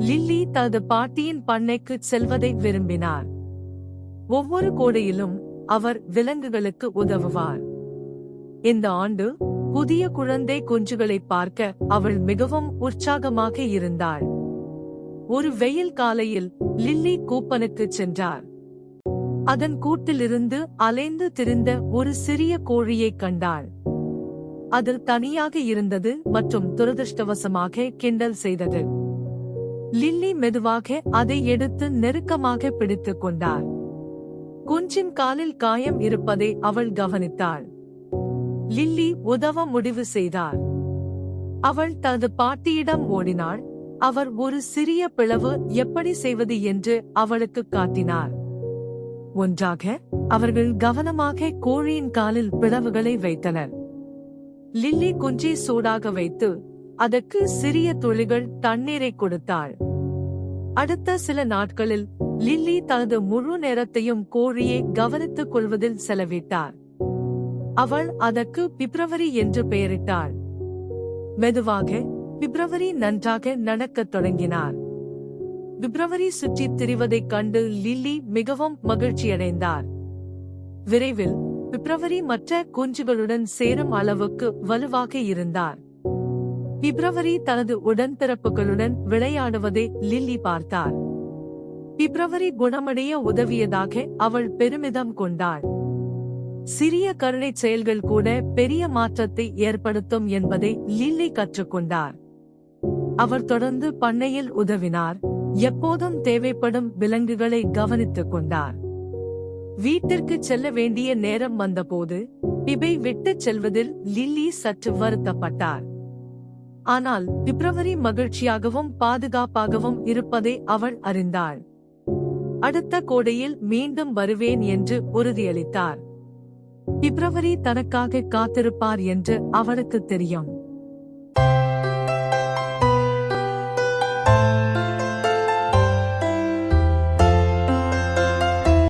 Lily தனது பாட்டியின் பண்ணைக்கு செல்வதை விரும்பினார். ஒவ்வொரு கோடையிலும் அவர் விலங்குகளுக்கு உதவுவார். இந்த ஆண்டு புதிய குழந்தை குஞ்சுகளை பார்க்க அவள் மிகவும் உற்சாகமாக இருந்தாள். ஒரு வெயில் காலையில் லில்லி கூப்பனுக்கு சென்றார். அதன் கூட்டிலிருந்து அலைந்து திரிந்த ஒரு சிறிய கோழியை கண்டாள். அது தனியாக இருந்தது மற்றும் துரதிருஷ்டவசமாக கிண்டல் செய்தது. லில்லி மெதுவாக அதை எடுத்து நெருக்கமாக பிடித்துக் கொண்டார். குஞ்சின் காலில் காயம் இருப்பதை அவள் கவனித்தாள். லில்லி உதவ முடிவு செய்தார். அவள் தனது பாட்டியிடம் ஓடினாள். அவர் ஒரு சிறிய பிளவு எப்படி செய்வது என்று அவளுக்கு காட்டினார். ஒன்றாக அவர்கள் கவனமாக கோழியின் காலில் பிளவுகளை வைத்தனர். லில்லி குஞ்சை சூடாக வைத்து அதற்கு சிறிய துளிகள் தண்ணீரை கொடுத்தாள். அடுத்த சில நாட்களில் லில்லி தனது முழு நேரத்தையும் கோழியை கவனித்துக் கொள்வதில் செலவிட்டார். அவள் அதற்கு பிப்ரவரி என்று பெயரிட்டாள். மெதுவாக பிப்ரவரி நன்றாக நடக்கத் தொடங்கினார். பிப்ரவரி சுற்றித் திரிவதைக் கண்டு லில்லி மிகவும் மகிழ்ச்சியடைந்தார். விரைவில் பிப்ரவரி மற்ற குஞ்சுகளுடன் சேரும் அளவுக்கு வலுவாக இருந்தார். பிப்ரவரி தனது உடன்பிறப்புகளுடன் விளையாடுவதை லில்லி பார்த்தார். பிப்ரவரி குணமடைய உதவியதாக அவள் பெருமிதம் கொண்டாள். சிறிய கருணைச் செயல்கள் கூட பெரிய மாற்றத்தை ஏற்படுத்தும் என்பதை லில்லி கற்றுக்கொண்டார். அவர் தொடர்ந்து பண்ணையில் உதவினார். எப்போதும் தேவைப்படும் விலங்குகளை கவனித்துக் கொண்டார். வீட்டிற்கு செல்ல வேண்டிய நேரம் வந்தபோது பிபை விட்டுச் செல்வதில் லில்லி சற்று வருத்தப்பட்டார். ஆனால் பிப்ரவரி மகிழ்ச்சியாகவும் பாதுகாப்பாகவும் இருப்பதை அவள் அறிந்தாள். அடுத்த கோடையில் மீண்டும் வருவேன் என்று உறுதியளித்தார். பிப்ரவரி தனக்காக காத்திருப்பார் என்று அவளுக்கு தெரியும்.